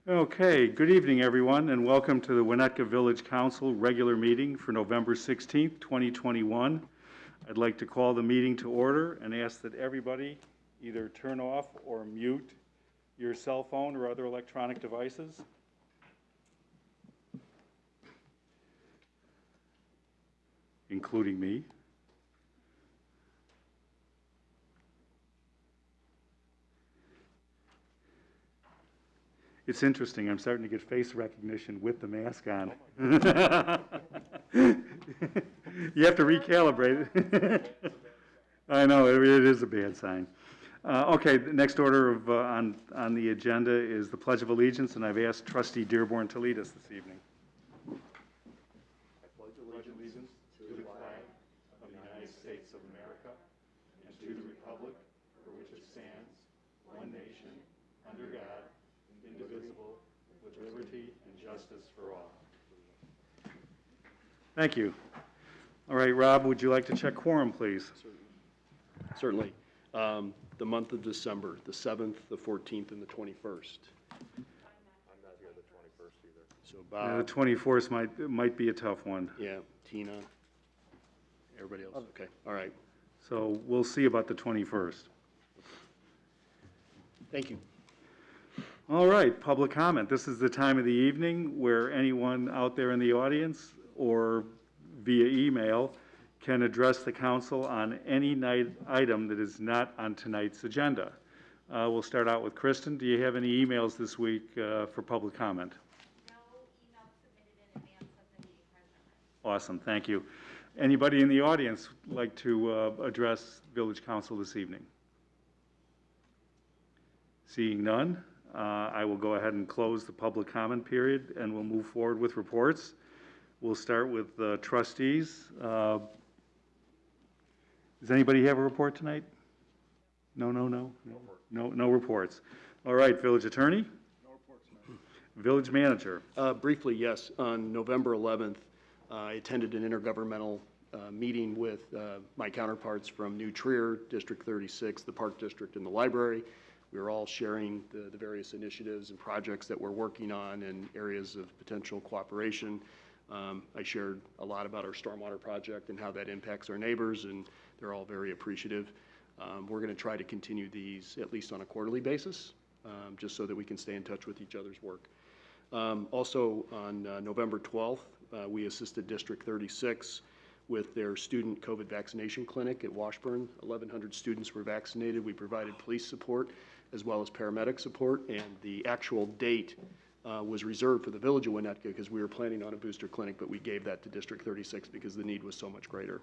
Okay, good evening, everyone, and welcome to the Winnetka Village Council regular meeting for November 16th, 2021. I'd like to call the meeting to order and ask that everybody either turn off or mute your cell phone or other electronic devices. Including me. It's interesting, I'm starting to get face recognition with the mask on. You have to recalibrate it. I know, it is a bad sign. Okay, the next order of, on the agenda is the Pledge of Allegiance, and I've asked Trustee Dearborn to lead us this evening. I pledge allegiance to the flag of the United States of America and to the republic for which it stands, one nation, under God, indivisible, with liberty and justice for all. Thank you. All right, Rob, would you like to check quorum, please? Certainly. The month of December, the 7th, the 14th, and the 21st. I'm not here the 21st either. So Bob. The 24th might be a tough one. Yeah, Tina, everybody else. Okay, all right. So we'll see about the 21st. Thank you. All right, public comment. This is the time of the evening where anyone out there in the audience or via email can address the council on any item that is not on tonight's agenda. We'll start out with Kristen. Do you have any emails this week for public comment? No emails submitted in advance of the meeting, President. Awesome, thank you. Anybody in the audience like to address Village Council this evening? Seeing none, I will go ahead and close the public comment period and we'll move forward with reports. We'll start with the trustees. Does anybody have a report tonight? No reports. All right, village attorney? No reports, man. Village manager? Briefly, yes. On November 11th, I attended an intergovernmental meeting with my counterparts from New Trier, District 36, the Park District, and the library. We were all sharing the various initiatives and projects that we're working on and areas of potential cooperation. I shared a lot about our stormwater project and how that impacts our neighbors, and they're all very appreciative. We're going to try to continue these at least on a quarterly basis, just so that we can stay in touch with each other's work. Also, on November 12th, we assisted District 36 with their student COVID vaccination clinic at Washburn. 1,100 students were vaccinated. We provided police support as well as paramedic support, and the actual date was reserved for the village of Winnetka because we were planning on a booster clinic, but we gave that to District 36 because the need was so much greater.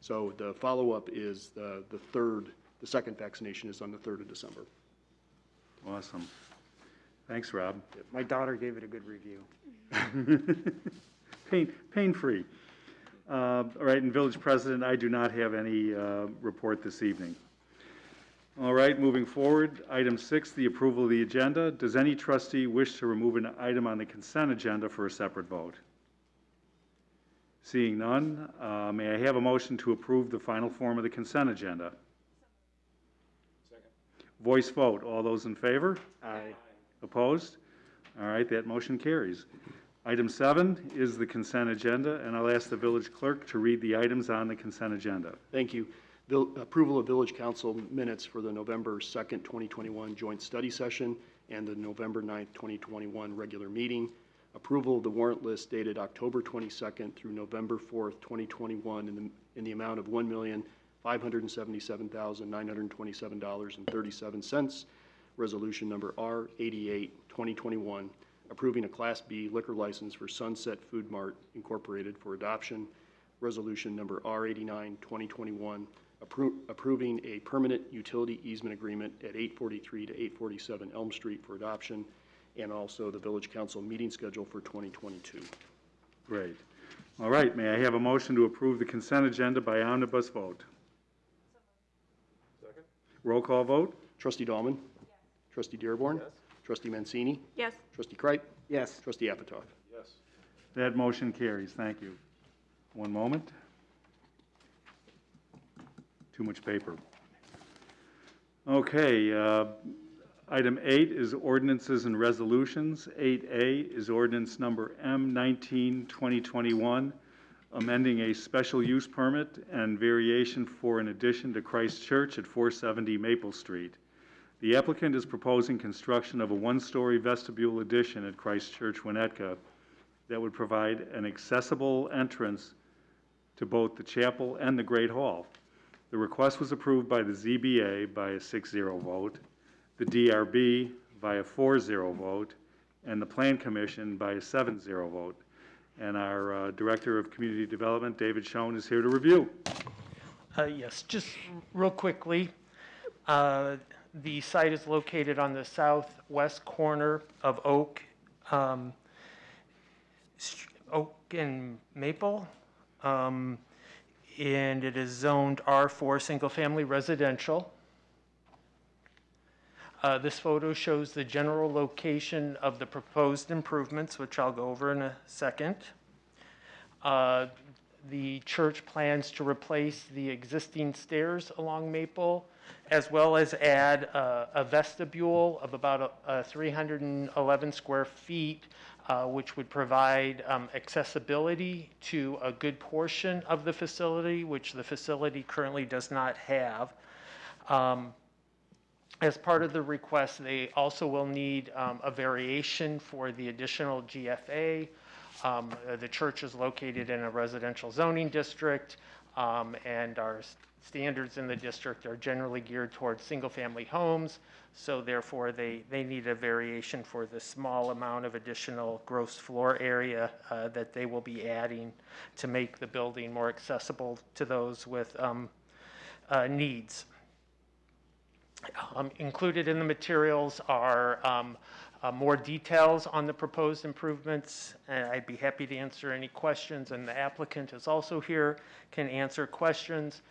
So the follow-up is the second vaccination is on the 3rd of December. Awesome. Thanks, Rob. My daughter gave it a good review. Pain-free. All right, and Village President, I do not have any report this evening. All right, moving forward, item 6, the approval of the agenda. Does any trustee wish to remove an item on the consent agenda for a separate vote? Seeing none, may I have a motion to approve the final form of the consent agenda? Second. Voice vote. All those in favor? Aye. Opposed? All right, that motion carries. Item 7 is the consent agenda, and I'll ask the village clerk to read the items on the consent agenda. Thank you. Approval of Village Council minutes for the November 2nd, 2021 joint study session and the November 9th, 2021 regular meeting. Approval of the warrant list dated October 22nd through November 4th, 2021 in the amount of $1,577,927.37. Resolution number R88, 2021, approving a Class B liquor license for Sunset Food Mart Incorporated for adoption. Resolution number R89, 2021, approving a permanent utility easement agreement at 843 to 847 Elm Street for adoption, and also the Village Council meeting schedule for 2022. Great. All right, may I have a motion to approve the consent agenda by omnibus vote? Second. Roll call vote? Trustee Dahlman? Yes. Trustee Dearborn? Yes. Trustee Mancini? Yes. Trustee Kripe? Yes. Trustee Apatow? Yes. That motion carries. Thank you. One moment. Too much paper. Okay, Item 8 is ordinances and resolutions. 8A is ordinance number M19-2021, amending a special use permit and variation for an addition to Christ Church at 470 Maple Street. The applicant is proposing construction of a one-story vestibule addition at Christ Church, Winnetka, that would provide an accessible entrance to both the chapel and the Great Hall. The request was approved by the ZBA by a 6-0 vote, the DRB by a 4-0 vote, and the Plan Commission by a 7-0 vote. And our Director of Community Development, David Schoen, is here to review. Yes, just real quickly, the site is located on the southwest corner of Oak and Maple, and it is zoned R4 single-family residential. This photo shows the general location of the proposed improvements, which I'll go over in a second. The church plans to replace the existing stairs along Maple, as well as add a vestibule of about 311 square feet, which would provide accessibility to a good portion of the facility, which the facility currently does not have. As part of the request, they also will need a variation for the additional GFA. The church is located in a residential zoning district, and our standards in the district are generally geared towards single-family homes, so therefore they need a variation for the small amount of additional gross floor area that they will be adding to make the building more accessible to those with needs. Included in the materials are more details on the proposed improvements. I'd be happy to answer any questions, and the applicant is also here, can answer questions.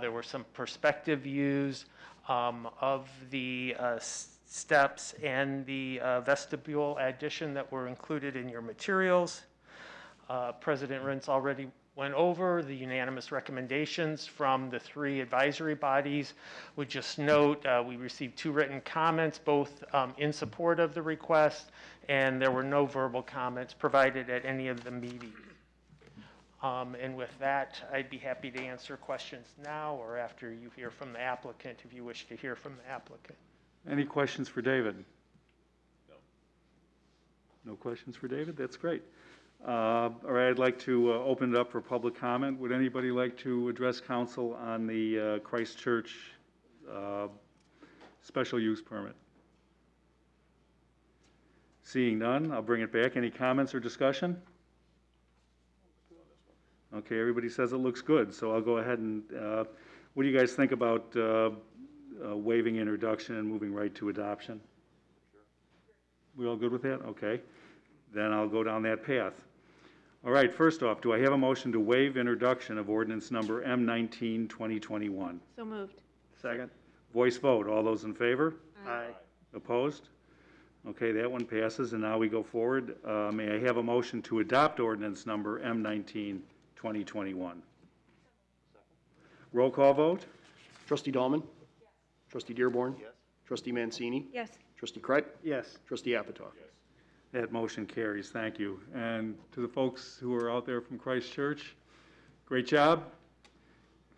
There were some perspective views of the steps and the vestibule addition that were included in your materials. President Rentz already went over the unanimous recommendations from the 3 advisory bodies. Would just note, we received 2 written comments, both in support of the request, and there were no verbal comments provided at any of the meetings. And with that, I'd be happy to answer questions now or after you hear from the applicant, if you wish to hear from the applicant. Any questions for David? No. No questions for David? That's great. All right, I'd like to open it up for public comment. Would anybody like to address council on the Christ Church special use permit? Seeing none, I'll bring it back. Any comments or discussion? Okay, everybody says it looks good, so I'll go ahead and, what do you guys think about waiving introduction and moving right to adoption? Sure. We all good with that? Okay. Then I'll go down that path. All right, first off, do I have a motion to waive introduction of ordinance number M19-2021? So moved. Second. Voice vote. All those in favor? Aye. Opposed? Okay, that one passes, and now we go forward. May I have a motion to adopt ordinance number M19-2021? Roll call vote? Trustee Dahlman? Yes. Trustee Dearborn? Yes. Trustee Mancini? Yes. Trustee Kreip? Yes. Trustee Apatow? Yes. That motion carries. Thank you. And to the folks who are out there from Christ Church, great job.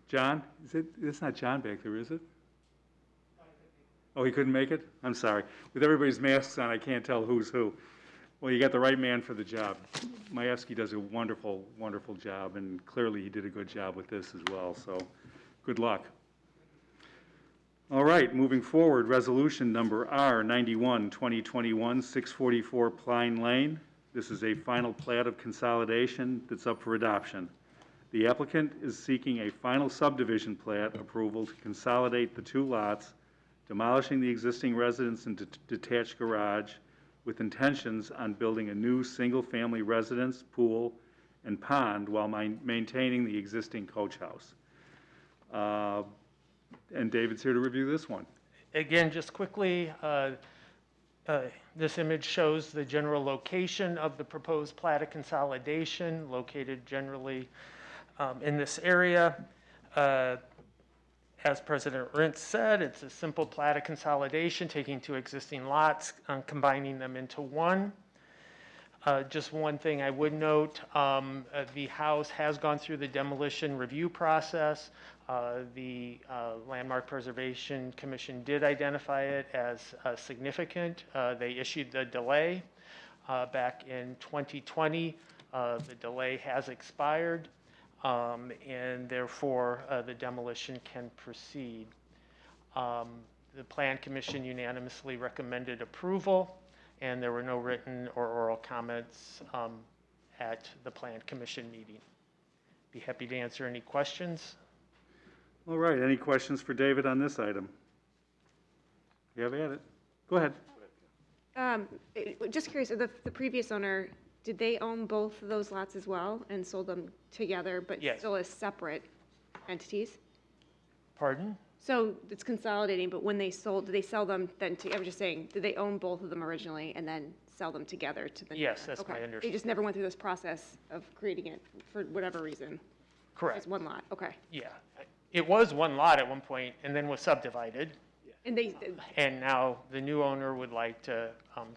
John, it's not John back there, is it? Oh, he couldn't make it? I'm sorry. With everybody's masks on, I can't tell who's who. Well, you got the right man for the job. Majewski does a wonderful, wonderful job, and clearly he did a good job with this as well, so good luck. All right, moving forward, resolution number R91-2021, 644 Pine Lane. This is a final plat of consolidation that's up for adoption. The applicant is seeking a final subdivision plat approval to consolidate the 2 lots, demolishing the existing residence and detached garage, with intentions on building a new single-family residence, pool, and pond while maintaining the existing coach house. And David's here to review this one. Again, just quickly, this image shows the general location of the proposed plat of consolidation, located generally in this area. As President Rintz said, it's a simple plat of consolidation, taking two existing lots, combining them into one. Just one thing I would note, the house has gone through the demolition review process. The Landmark Preservation Commission did identify it as significant. They issued the delay back in 2020. The delay has expired, and therefore the demolition can proceed. The Plan Commission unanimously recommended approval, and there were no written or oral comments at the Plan Commission meeting. Be happy to answer any questions. All right, any questions for David on this item? You have at it. Go ahead. Just curious, the previous owner, did they own both of those lots as well and sold them together, but Yes. still as separate entities? Pardon? So it's consolidating, but when they sold, did they sell them then to, I was just saying, did they own both of them originally and then sell them together to the? Yes, neighbor? that's my Okay. They understanding. just never went through this process of creating it for whatever reason? Correct. It's one lot, okay. Yeah. It was one lot at one point and then was subdivided, And they, and now the new owner would like to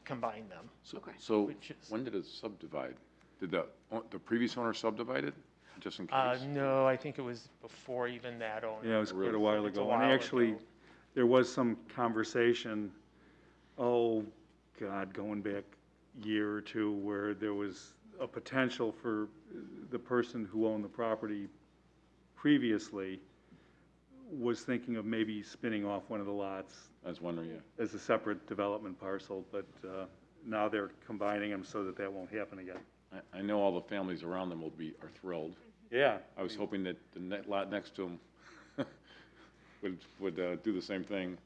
combine them. Okay. So Which is- when did it subdivide? Did the previous owner subdivide it, just in case? No, I think it was before even that owner. Yeah, it was quite a Really? while It's a ago. while And actually, ago. there was some conversation, oh, God, going back a year or two, where there was a potential for the person who owned the property previously was thinking of maybe spinning off one of the lots I was wondering, yeah. as a separate development parcel, but now they're combining them so that that won't happen again. I know all the families around them are thrilled. Yeah. I was hoping that the lot next to them would do the same thing,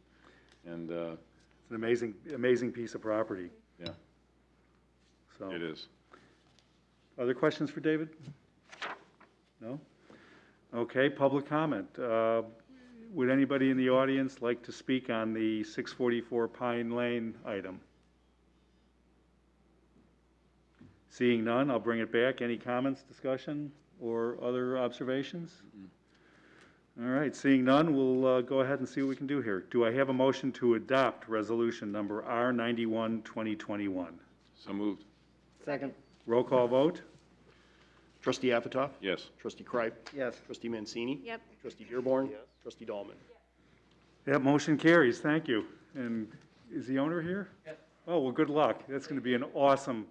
and, It's an amazing piece of property, yeah, so. it is. Other questions for David? No? Okay, public comment. Would anybody in the audience like to speak on the 644 Pine Lane item? Seeing none, I'll bring it back. Any comments, discussion, or other observations? All right, seeing none, we'll go ahead and see what we can do here. Do I have a motion to adopt resolution number R91, 2021? So moved, Second. Roll call vote? Trustee Avitoff? yes. Trustee Kripe? Yes. Trustee Mancini? yep. Trustee Dearborn? Trustee Dahlman? That motion carries, thank you. And is the owner here? Yes. Oh, well, good luck. That's going to be an awesome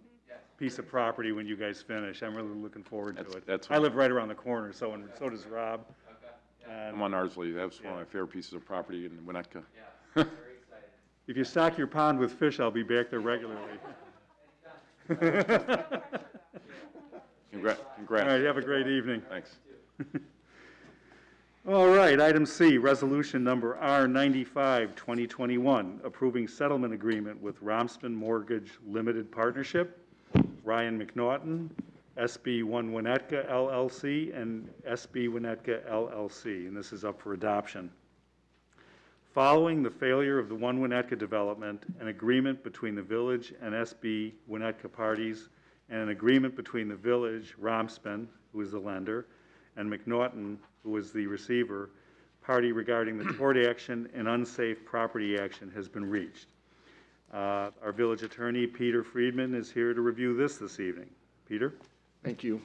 piece of property when you guys finish. I'm really looking forward to it. That's I live right around the corner, so does Rob. I'm on Ardsley, that's one of my favorite pieces of property in Winnetka. If you stock your pond with fish, I'll be back there regularly. All Congrats, right, have a great evening. thanks. All right, item C, resolution number R95, 2021, approving settlement agreement with Romspen Mortgage Limited Partnership, Ryan McNaughton, SB 1 Winnetka LLC, and SB Winnetka LLC, and this is up for adoption. Following the failure of the 1 Winnetka development, an agreement between the village and SB Winnetka parties, and an agreement between the village, Romspen, who is the lender, and McNaughton, who is the receiver, party regarding the tort action and unsafe property action has been reached. Our village attorney, Peter Friedman, is here to review this evening. Peter? Thank you.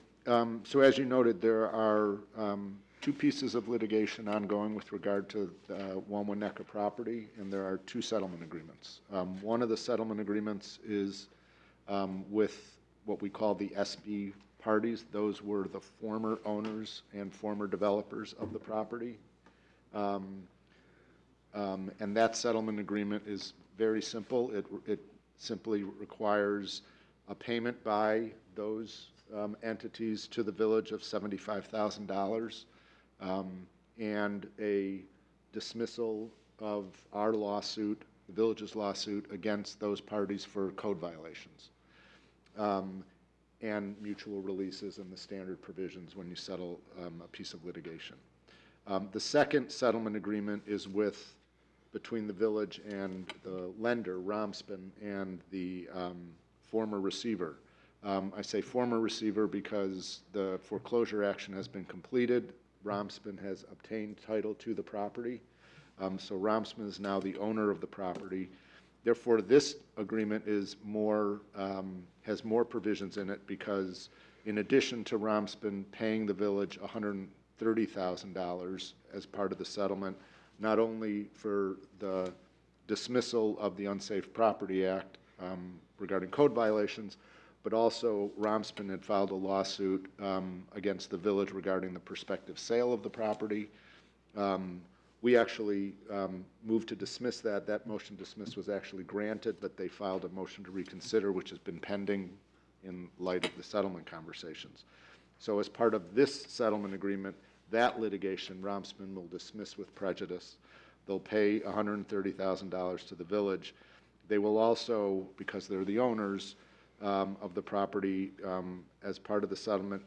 So as you noted, there are two pieces of litigation ongoing with regard to One Winnetka property, and there are two settlement agreements. One of the settlement agreements is with what we call the SB parties. Those were the former owners and former developers of the property. And that settlement agreement is very simple. It simply requires a payment by those entities to the village of $75,000 and a dismissal of our lawsuit, the village's lawsuit, against those parties for code violations, and mutual releases and the standard provisions when you settle a piece of litigation. The second settlement agreement is between the village and the lender, Romspen, and the former receiver. I say former receiver because the foreclosure action has been completed. Romspen has obtained title to the property. So Romspen is now the owner of the property. Therefore, this agreement is more, has more provisions in it because in addition to Romspen paying the village $130,000 as part of the settlement, not only for the dismissal of the Unsafe Property Act regarding code violations, but also Romspen had filed a lawsuit against the village regarding the prospective sale of the property. We actually moved to dismiss that. That motion to dismiss was actually granted, but they filed a motion to reconsider, which has been pending in light of the settlement conversations. So as part of this settlement agreement, that litigation, Romspen will dismiss with prejudice. They'll pay $130,000 to the village. They will also, because they're the owners of the property, as part of the settlement,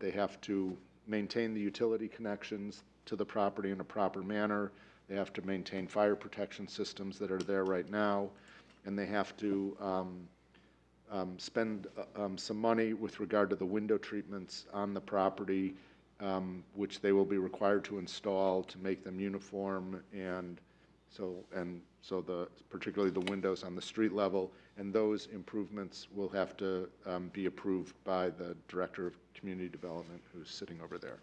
they have to maintain the utility connections to the property in a proper manner. They have to maintain fire protection systems that are there right now, and they have to spend some money with regard to the window treatments on the property, which they will be required to install to make them uniform, and so particularly the windows on the street level, and those improvements will have to be approved by the Director of Community Development, who's sitting over there.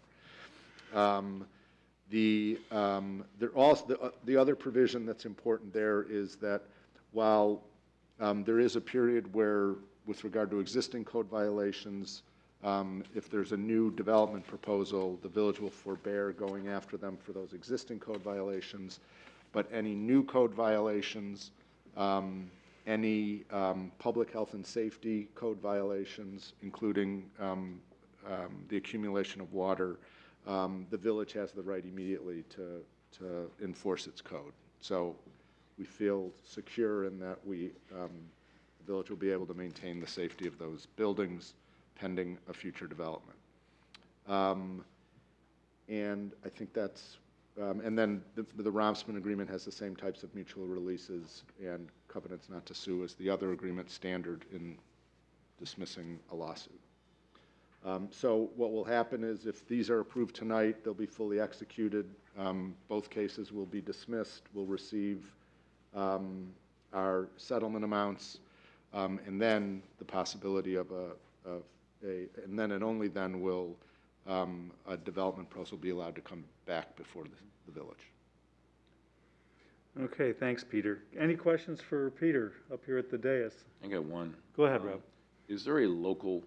The other provision that's important there is that while there is a period where, with regard to existing code violations, if there's a new development proposal, the village will forbear going after them for those existing code violations, but any new code violations, any public health and safety code violations, including the accumulation of water, the village has the right immediately to enforce its code. So we feel secure in that the village will be able to maintain the safety of those buildings pending a future development. And I think that's, and then the Romspen agreement has the same types of mutual releases and covenants not to sue as the other agreement standard in dismissing a lawsuit. So what will happen is if these are approved tonight, they'll be fully executed. Both cases will be dismissed. We'll receive our settlement amounts, and then the possibility of and then and only then will a development proposal be allowed to come back before the village. Okay, thanks, Peter. Any questions for Peter up here at the dais? I got one. Go ahead, Rob. Is there a local,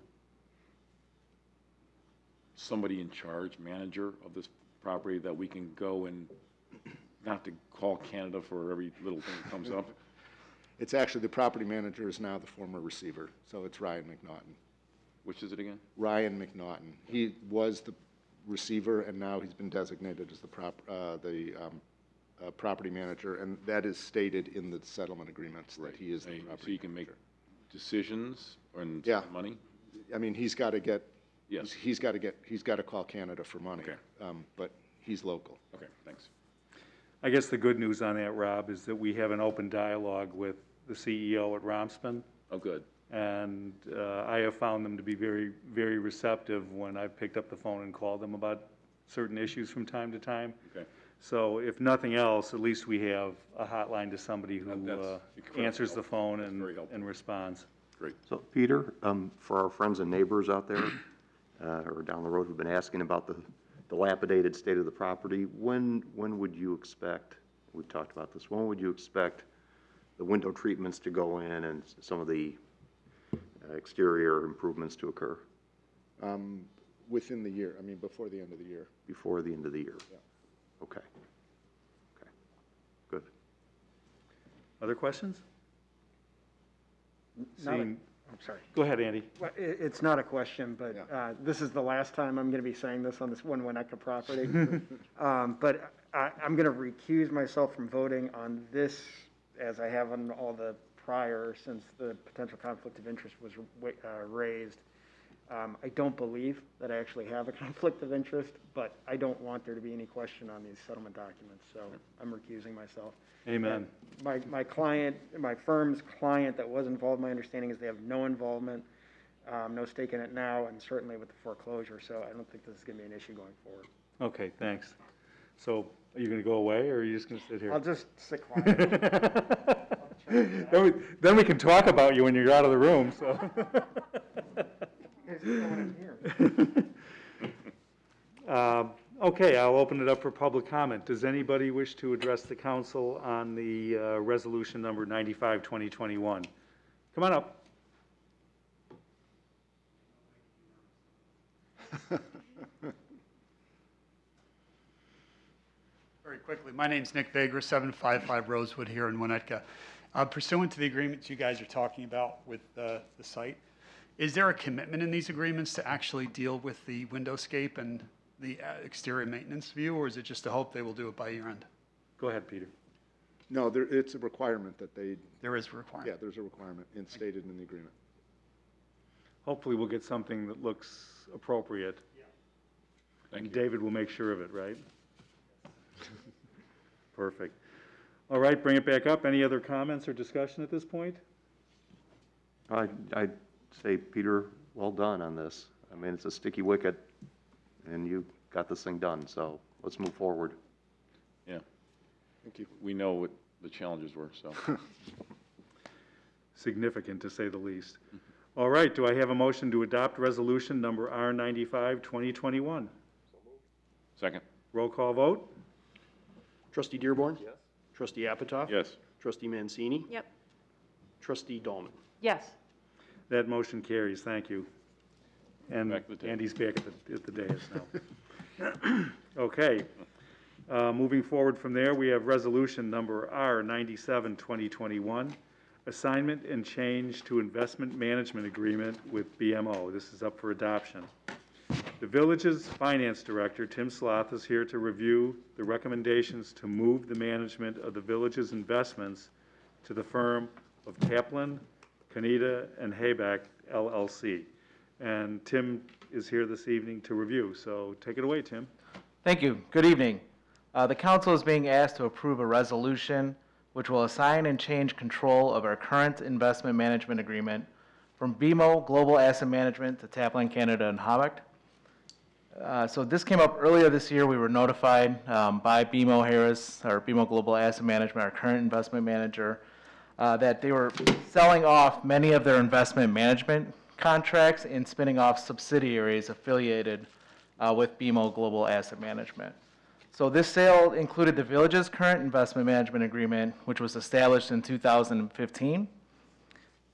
somebody in charge, manager of this property that we can go and not to call Canada for every little thing that comes up? It's actually, the property manager is now the former receiver, so it's Ryan McNaughton. Which is it again? Ryan McNaughton. He was the receiver, and now he's been designated as the property manager, and that is stated in the settlement agreements that he is the property So you can make manager. decisions and Yeah. spend money? I mean, he's got to get, Yes. he's got to call Canada for money. Okay. But he's local. Okay, thanks. I guess the good news on that, Rob, is that we have an open dialogue with the CEO at Romspen, Oh, good. and I have found them to be very, very receptive when I've picked up the phone and called them about certain issues from time to time. Okay. So if nothing else, at least we have a hotline to somebody who That's incredibly answers the helpful. phone That's very helpful. and responds. Great. So, Peter, for our friends and neighbors out there, or down the road who've been asking about the dilapidated state of the property, when would you expect, we've talked about this, when would you expect the window treatments to go in and some of the exterior improvements to occur? Within the year, I mean, before the end of the year. Before the end of the year? Yeah. Okay. Okay. Good. Other questions? Not a- Seeing, I'm sorry. go ahead, Andy. Well, it's not a question, but Yeah. this is the last time I'm going to be saying this on this one Winnetka property. But I'm going to recuse myself from voting on this, as I have on all the prior, since the potential conflict of interest was raised. I don't believe that I actually have a conflict of interest, but I don't want there to be any question on these settlement documents, so I'm recusing myself. Amen. My client, my firm's client that was involved, my understanding is they have no involvement, no stake in it now, and certainly with the foreclosure, so I don't think this is going to be an issue going forward. Okay, thanks. So are you going to go away, or are you just going to sit here? I'll just sit quiet. Then we can talk about you when you're out of the room, so. You guys know what I'm here. Okay, I'll open it up for public comment. Does anybody wish to address the council on the resolution number 95, 2021? Come on up. Very quickly, my name's Nick Vagra, 755 Rosewood here in Winnetka. Pursuant to the agreements you guys are talking about with the site, is there a commitment in these agreements to actually deal with the windowscape and the exterior maintenance view, or is it just a hope they will do it by year end? Go ahead, Peter. No, it's a requirement that they, There is a requirement. yeah, there's a requirement stated in the agreement. Hopefully, we'll get something that looks appropriate. Thank And you. David will make sure of it, right? Perfect. All right, bring it back up. Any other comments or discussion at this point? I'd say, Peter, well done on this. I mean, it's a sticky wicket, and you got this thing done, so let's move forward. Yeah, Thank you. we know what the challenges were, so. Significant, to say the least. All right, do I have a motion to adopt resolution number R95, 2021? Second? Roll call vote? Trustee Dearborn? Yes. Trustee Apatow? Yes. Trustee Mancini? Yep. Trustee Dahlman? Yes. That motion carries, thank you. And Back to the table. Andy's back at the dais now. Okay, moving forward from there, we have resolution number R97, 2021, assignment and change to investment management agreement with BMO. This is up for adoption. The village's finance director, Tim Sloth, is here to review the recommendations to move the management of the village's investments to the firm of Kaplan, Kaneda, and Hayback LLC. And Tim is here this evening to review, so take it away, Tim. Thank you. Good evening. The council is being asked to approve a resolution which will assign and change control of our current investment management agreement from BMO Global Asset Management to Taplin Canada and Habeck. So this came up earlier this year. We were notified by BMO Harris, or BMO Global Asset Management, our current investment manager, that they were selling off many of their investment management contracts and spinning off subsidiaries affiliated with BMO Global Asset Management. So this sale included the village's current investment management agreement, which was established in 2015.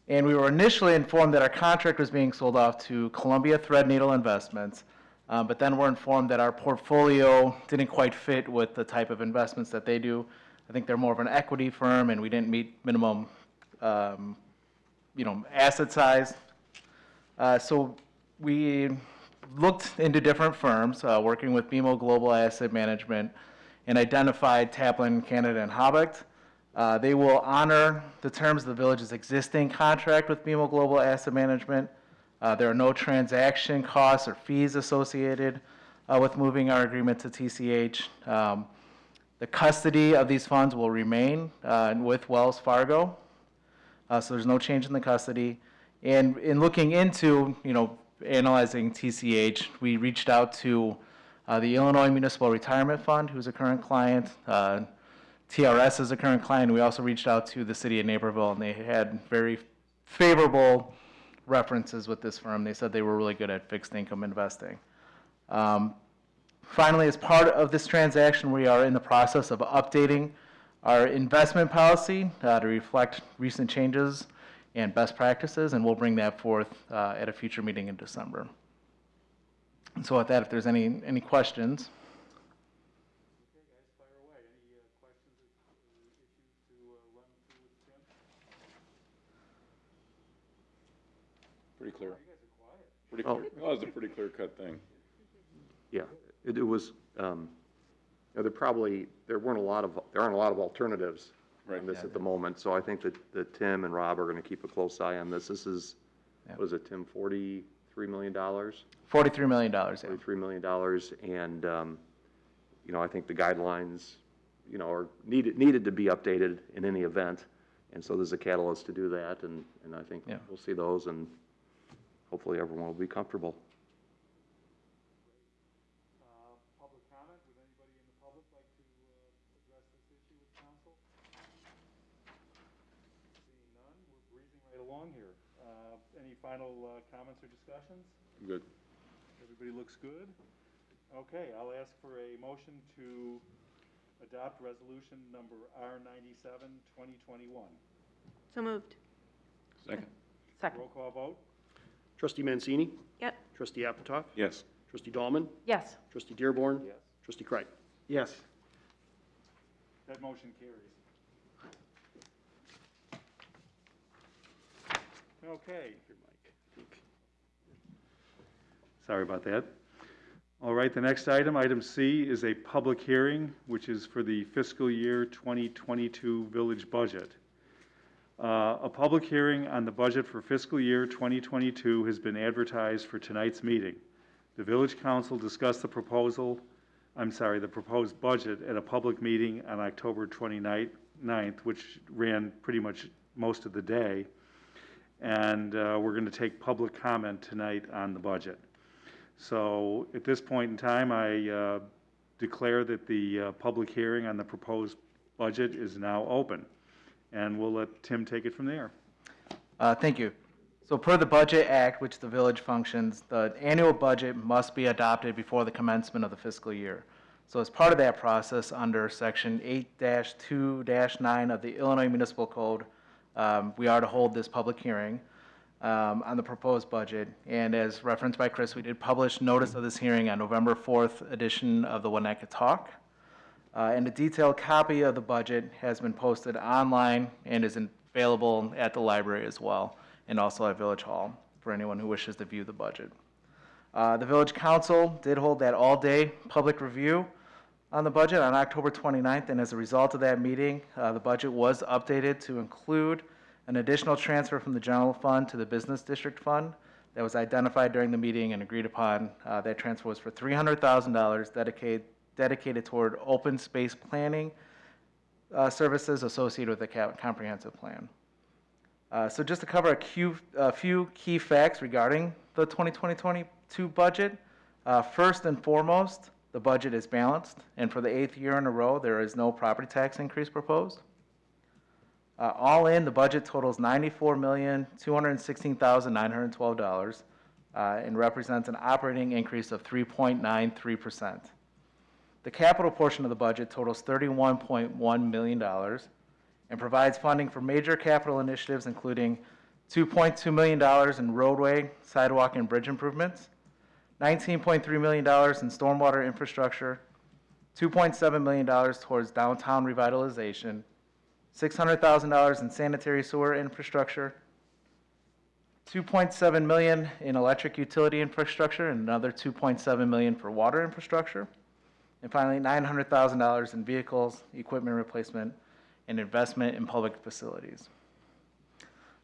And we were initially informed that our contract was being sold off to Columbia Threadneedle Investments, but then we're informed that our portfolio didn't quite fit with the type of investments that they do. I think they're more of an equity firm, and we didn't meet minimum, asset size. So we looked into different firms, working with BMO Global Asset Management, and identified Taplin Canada and Habeck. They will honor the terms of the village's existing contract with BMO Global Asset Management. There are no transaction costs or fees associated with moving our agreement to TCH. The custody of these funds will remain with Wells Fargo, so there's no change in the custody. And in looking into, analyzing TCH, we reached out to the Illinois Municipal Retirement Fund, who's a current client. TRS is a current client. We also reached out to the city of Naperville, and they had very favorable references with this firm. They said they were really good at fixed income investing. Finally, as part of this transaction, we are in the process of updating our investment policy to reflect recent changes and best practices, and we'll bring that forth at a future meeting in December. And so with that, if there's any questions. Okay, guys, fire away. Any questions or issues to run through with Tim? Pretty clear. You guys are quiet. Pretty clear. Well, it was a pretty clear-cut thing. Yeah, it was, there aren't a lot of alternatives on this at the moment, so I think that Tim and Rob are gonna keep a close eye on this. This is, Yeah. what is it, Tim, $43 million? $43 million, yeah. $43 million, and, I think the guidelines, are needed to be updated in any event, and so there's a catalyst to do that, and I think Yeah. we'll see those, and hopefully everyone will be comfortable. Public along here. Any final comments or discussions? Good. Everybody looks good? Okay, I'll ask for a motion to adopt resolution number R97, 2021. So moved. Second? Second. Roll call vote? Trustee Mancini, Yep. trustee Appletoff, Yes. trustee Dahlman, Yes. trustee Dearborn, Yes. trustee Kreip. Yes. That motion carries. Okay. Sorry about that. All right, the next item, item C, is a public hearing, which is for the fiscal year 2022 village budget. A public hearing on the budget for fiscal year 2022 has been advertised for tonight's meeting. The village council discussed the proposed budget at a public meeting on October 29th, which ran pretty much most of the day. And we're going to take public comment tonight on the budget. So at this point in time, I declare that the public hearing on the proposed budget is now open. And we'll let Tim take it from there. Thank you. So per the Budget Act, which the village functions, the annual budget must be adopted before the commencement of the fiscal year. So as part of that process, under Section 8-2-9 of the Illinois Municipal Code, we are to hold this public hearing on the proposed budget. And as referenced by Chris, we did publish notice of this hearing on November 4th edition of the Winnetka Talk. And a detailed copy of the budget has been posted online and is available at the library as well, and also at Village Hall for anyone who wishes to view the budget. The Village Council did hold that all-day public review on the budget on October 29th, and as a result of that meeting, the budget was updated to include an additional transfer from the general fund to the business district fund that was identified during the meeting and agreed upon. That transfer was for $300,000 dedicated toward open space planning services associated with the comprehensive plan. So just to cover a few key facts regarding the 2022 budget. First and foremost, the budget is balanced, and for the 8th year in a row, there is no property tax increase proposed. All in, the budget totals $94,216,912 and represents an operating increase of 3.93%. The capital portion of the budget totals $31.1 million and provides funding for major capital initiatives, including $2.2 million in roadway, sidewalk, and bridge improvements, $19.3 million in stormwater infrastructure, $2.7 million towards downtown revitalization, $600,000 in sanitary sewer infrastructure, $2.7 million in electric utility infrastructure, and another $2.7 million for water infrastructure. And finally, $900,000 in vehicles, equipment replacement, and investment in public facilities.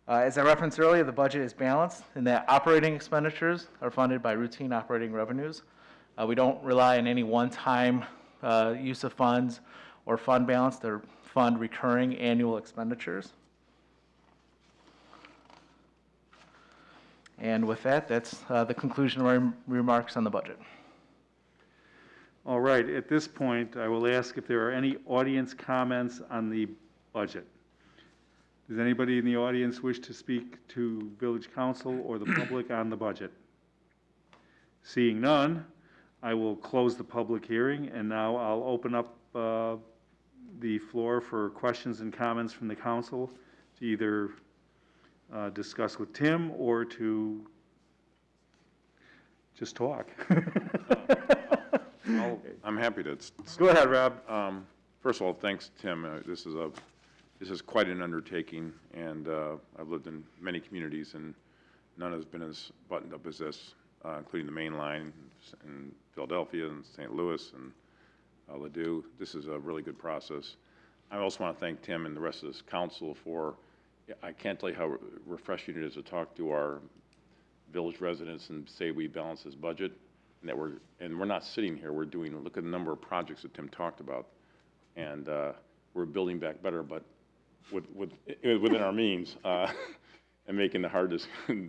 As I referenced earlier, the budget is balanced in that operating expenditures are funded by routine operating revenues. We don't rely on any one-time use of funds or fund balance to fund recurring annual expenditures. And with that, that's the conclusion of our remarks on the budget. All right, at this point, I will ask if there are any audience comments on the budget. Does anybody in the audience wish to speak to Village Council or the public on the budget? Seeing none, I will close the public hearing, and now I'll open up the floor for questions and comments from the council to either discuss with Tim or to just talk. I'm happy to. Go ahead, Rob. First of all, thanks, Tim. This is quite an undertaking, and I've lived in many communities, and none has been as buttoned up as this, including the main line in Philadelphia and St. Louis and Ladue. This is a really good process. I also want to thank Tim and the rest of this council for, I can't tell you how refreshing it is to talk to our village residents and say we balance this budget, and that we're not sitting here, we're doing, look at the number of projects that Tim talked about, and we're building back better, but within our means, and making the hard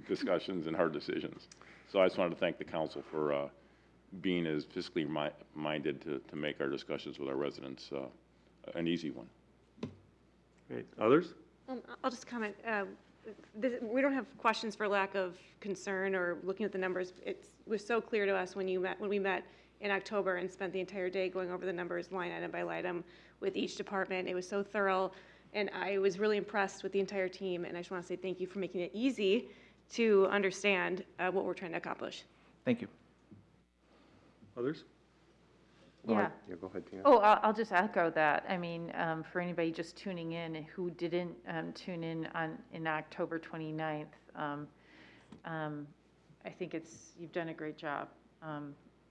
discussions and hard decisions. So I just wanted to thank the council for being as fiscally minded to make our discussions with our residents an easy one. Great. Others? I'll just comment. we don't have questions for lack of concern or looking at the numbers. It was so clear to us when we met in October and spent the entire day going over the numbers line item by line item with each department. It was so thorough, and I was really impressed with the entire team, and I just want to say thank you for making it easy to understand what we're trying to accomplish. Thank you. Others? Yeah, go ahead, Tina. Oh, I'll just echo that. I mean, for anybody just tuning in who didn't tune in in October 29th, I think you've done a great job.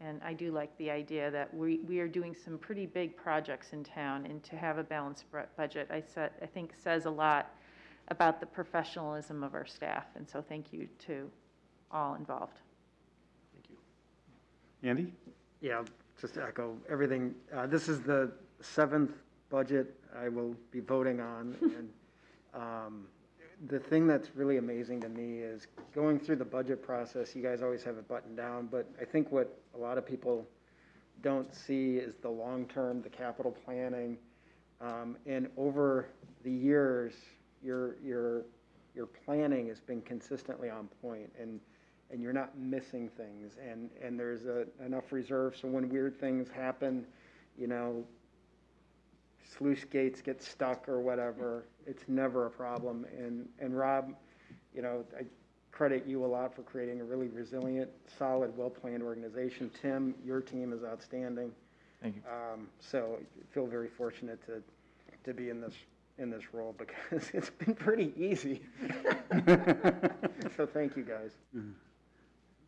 And I do like the idea that we are doing some pretty big projects in town, and to have a balanced budget, I think says a lot about the professionalism of our staff. And so thank you to all involved. Thank you. Andy? Yeah, just to echo everything. This is the 7th budget I will be voting on. And the thing that's really amazing to me is going through the budget process, you guys always have it buttoned down, but I think what a lot of people don't see is the long-term, the capital planning. And over the years, your planning has been consistently on point, and you're not missing things, and there's enough reserve, so when weird things happen, you know, sluice gates get stuck or whatever, it's never a problem. And Rob, you know, I credit you a lot for creating a really resilient, solid, well-planned organization. Tim, your team is outstanding. Thank you. So I feel very fortunate to be in this role, because it's been pretty easy. So thank you, guys.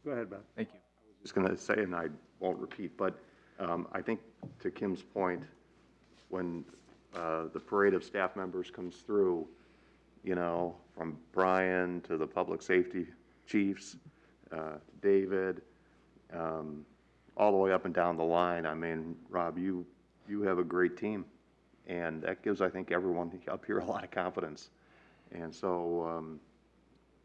Go ahead, Bob. Thank you. Just going to say, and I won't repeat, but I think to Kim's point, when the parade of staff members comes through, you know, from Brian to the public safety chiefs, David, all the way up and down the line, I mean, Rob, you have a great team, and that gives, I think, everyone up here a lot of confidence. And so,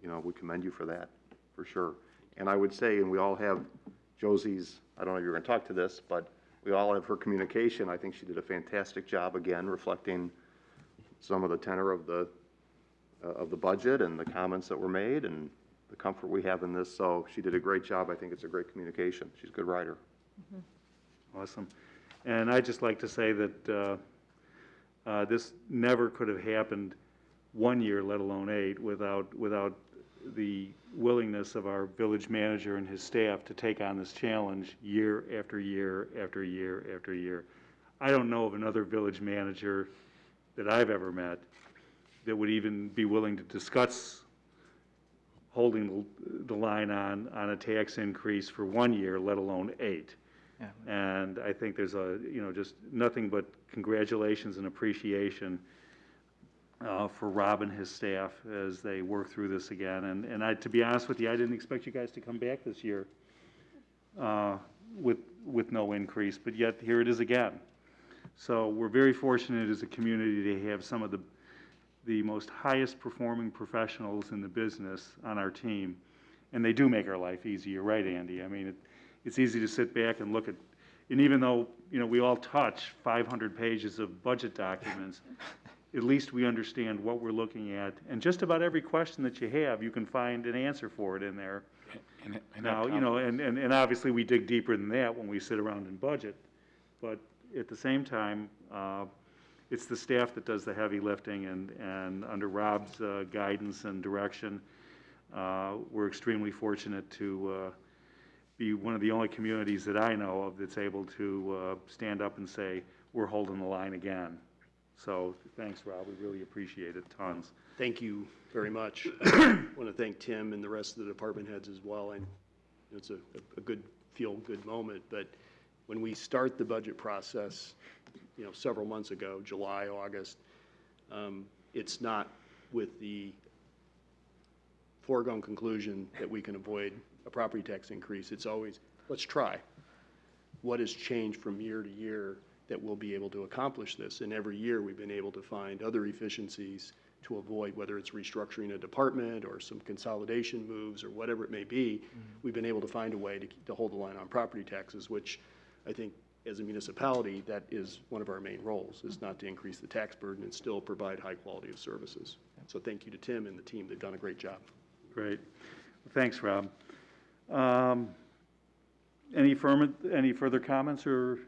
you know, we commend you for that, for sure. And I would say, and we all have Josie's, I don't know if you're going to talk to this, but we all have her communication. I think she did a fantastic job, again, reflecting some of the tenor of the budget and the comments that were made and the comfort we have in this. So she did a great job. I think it's a great communication. She's a good writer. Awesome. And I'd just like to say that this never could have happened 1 year, let alone 8, without the willingness of our village manager and his staff to take on this challenge year after year after year after year. I don't know of another village manager that I've ever met that would even be willing to discuss holding the line on a tax increase for 1 year, let alone 8. Yeah. And I think there's just nothing but congratulations and appreciation for Rob and his staff as they work through this again. And to be honest with you, I didn't expect you guys to come back this year with no increase, but yet here it is again. So we're very fortunate as a community to have some of the most highest performing professionals in the business on our team, and they do make our life easy. You're right, Andy. I mean, it's easy to sit back and look at, and even though, you know, we all touch 500 pages of budget documents, at least we understand what we're looking at, and just about every question that you have, you can find an answer for it in there. And Now, you know, and obviously we dig deeper than that when we sit around and budget, but at the same time, it's the staff that does the heavy lifting, and under Rob's guidance and direction, we're extremely fortunate to be one of the only communities that I know of that's able to stand up and say, we're holding the line again. So thanks, Rob. We really appreciate it, tons. Thank you very much. I want to thank Tim and the rest of the department heads as well. And it's a good, feel-good moment. But when we start the budget process, you know, several months ago, July, August, it's not with the foregone conclusion that we can avoid a property tax increase. It's always, let's try. What has changed from year to year that we'll be able to accomplish this? And every year we've been able to find other efficiencies to avoid, whether it's restructuring a department or some consolidation moves or whatever it may be. We've been able to find a way to hold the line on property taxes, which I think as a municipality, that is one of our main roles, is not to increase the tax burden and still provide high quality of services. So thank you to Tim and the team. They've done a great job. Great. Thanks, Rob. Any further comments or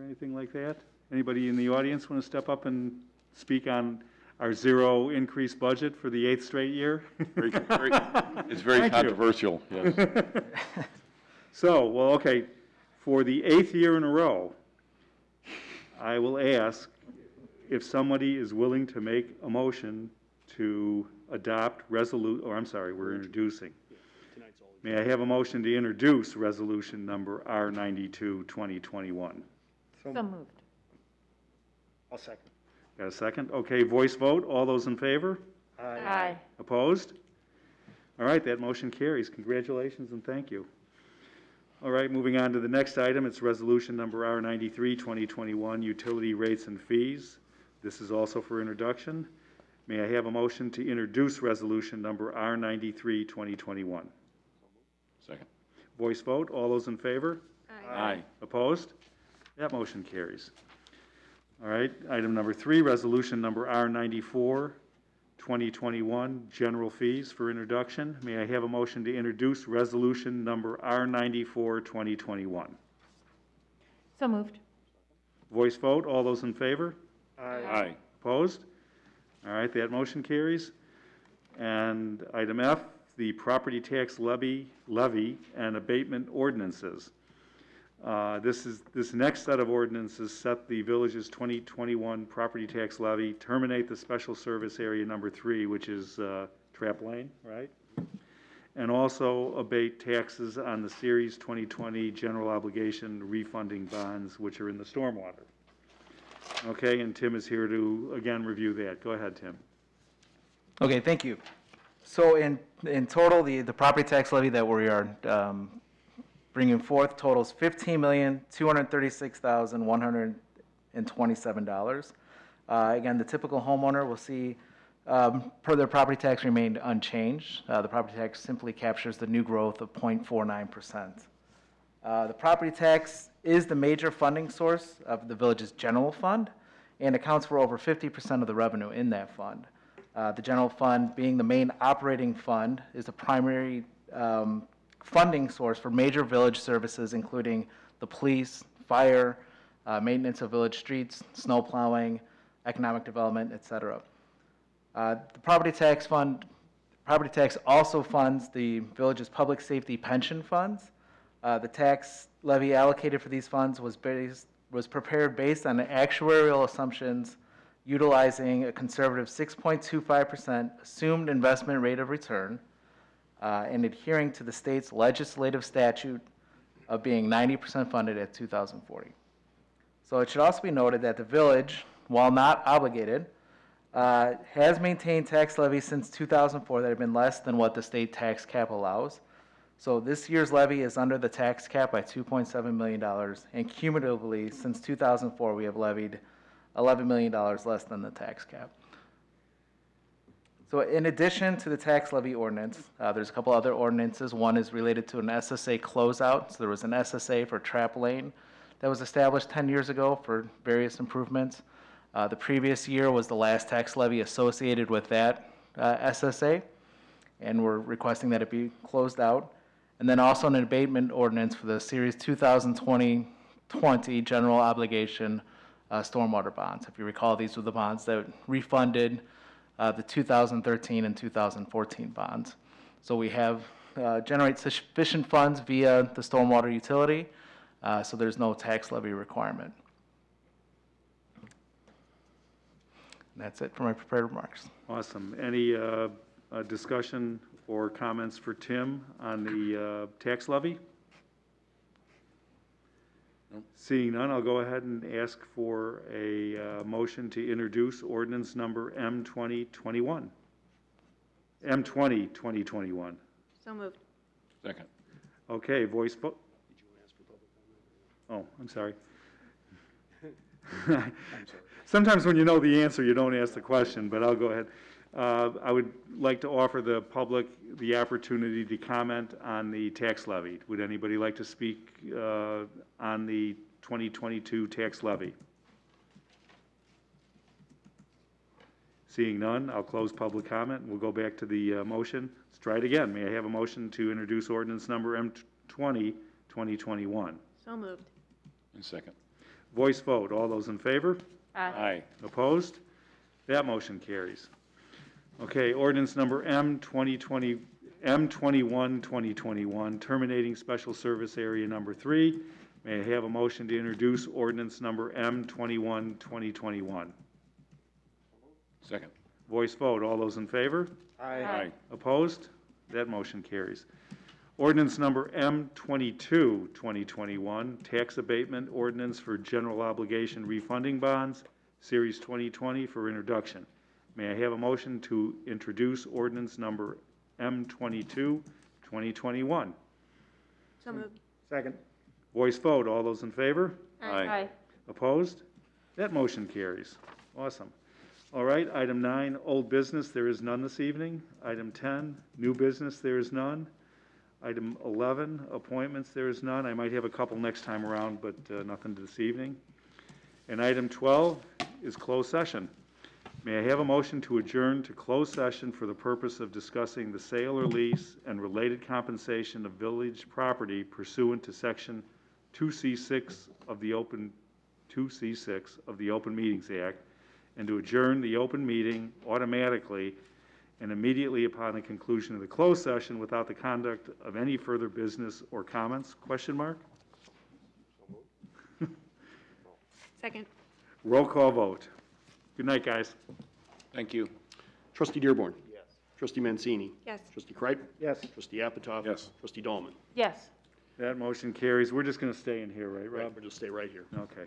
anything like that? Anybody in the audience want to step up and speak on our zero increase budget for the 8th straight year? It's very Thank you. controversial, yes. So, well, okay, for the 8th year in a row, I will ask if somebody is willing to make a motion to adopt we're introducing. May I have a motion to introduce resolution number R92, 2021? So moved. I'll second. Got a second? Okay, voice vote. All those in favor? Aye. Opposed? All right, that motion carries. Congratulations and thank you. All right, moving on to the next item. It's resolution number R93, 2021, utility rates and fees. This is also for introduction. May I have a motion to introduce resolution number R93, 2021? Second. Voice vote. All those in favor? Aye. Opposed? That motion carries. All right, item number 3, resolution number R94, 2021, general fees for introduction. May I have a motion to introduce resolution number R94, 2021? So moved. Voice vote. All those in favor? Aye. Opposed? All right, that motion carries. And item F, the property tax levy and abatement ordinances. This next set of ordinances set the village's 2021 property tax levy, terminate the special service area number 3, which is Trap Lane, right? And also abate taxes on the Series 2020 general obligation refunding bonds, which are in the stormwater. Okay, and Tim is here to, again, review that. Go ahead, Tim. Okay, thank you. So in total, the property tax levy that we are bringing forth totals $15,236,127. Again, the typical homeowner will see per their property tax remained unchanged. The property tax simply captures the new growth of 0.49%. The property tax is the major funding source of the village's general fund and accounts for over 50% of the revenue in that fund. The general fund, being the main operating fund, is the primary funding source for major village services, including the police, fire, maintenance of village streets, snow plowing, economic development, etc. The property tax also funds the village's public safety pension funds. The tax levy allocated for these funds was prepared based on the actuarial assumptions utilizing a conservative 6.25% assumed investment rate of return and adhering to the state's legislative statute of being 90% funded at 2040. So it should also be noted that the village, while not obligated, has maintained tax levies since 2004 that have been less than what the state tax cap allows. So this year's levy is under the tax cap by $2.7 million, and cumulatively, since 2004, we have levied $11 million less than the tax cap. So in addition to the tax levy ordinance, there's a couple other ordinances. One is related to an SSA closeout. So there was an SSA for Trap Lane that was established 10 years ago for various improvements. The previous year was the last tax levy associated with that SSA, and we're requesting that it be closed out. And then also an abatement ordinance for the Series 2020 general obligation stormwater bonds. If you recall, these were the bonds that refunded the 2013 and 2014 bonds. So we have generate sufficient funds via the stormwater utility, so there's no tax levy requirement. And that's it for my prepared remarks. Awesome. Any discussion or comments for Tim on the tax levy? Seeing none, I'll go ahead and ask for a motion to introduce ordinance number M2021. M20-2021. So moved. Second. Okay, voice vote. Did you ask for public comment? Oh, I'm sorry. Sometimes when you know the answer, you don't ask the question, but I'll go ahead. I would like to offer the public the opportunity to comment on the tax levy. Would anybody like to speak on the 2022 tax levy? Seeing none, I'll close public comment, and we'll go back to the motion. Let's try it again. May I have a motion to introduce ordinance number M20, 2021? So moved. And second. Voice vote. All those in favor? Aye. Opposed? That motion carries. Okay, ordinance number M21, 2021, terminating special service area number 3. May I have a motion to introduce ordinance number M21, 2021? Second. Voice vote. All those in favor? Aye. Opposed? That motion carries. Ordinance number M22, 2021, tax abatement ordinance for general obligation refunding bonds, Series 2020, for introduction. May I have a motion to introduce ordinance number M22, 2021? So moved. Second. Voice vote. All those in favor? Aye. Opposed? That motion carries. Awesome. All right, item 9, old business, there is none this evening. Item 10, new business, there is none. Item 11, appointments, there is none. I might have a couple next time around, but nothing this evening. And item 12 is closed session. May I have a motion to adjourn to closed session for the purpose of discussing the sale or lease and related compensation of village property pursuant to Section 2C6 of the Open Meetings Act, and to adjourn the open meeting automatically and immediately upon the conclusion of the closed session without the conduct of any further business or comments? Question mark? Second. Roll call vote. Good night, guys. Thank you. Trustee Dearborn? Yes. Trustee Mancini? Yes. Trustee Kripe? Yes. Trustee Apitoff? Yes. Trustee Dahlman? Yes. That motion carries. We're just going to stay in here, right, Rob? We'll just stay right here. Okay.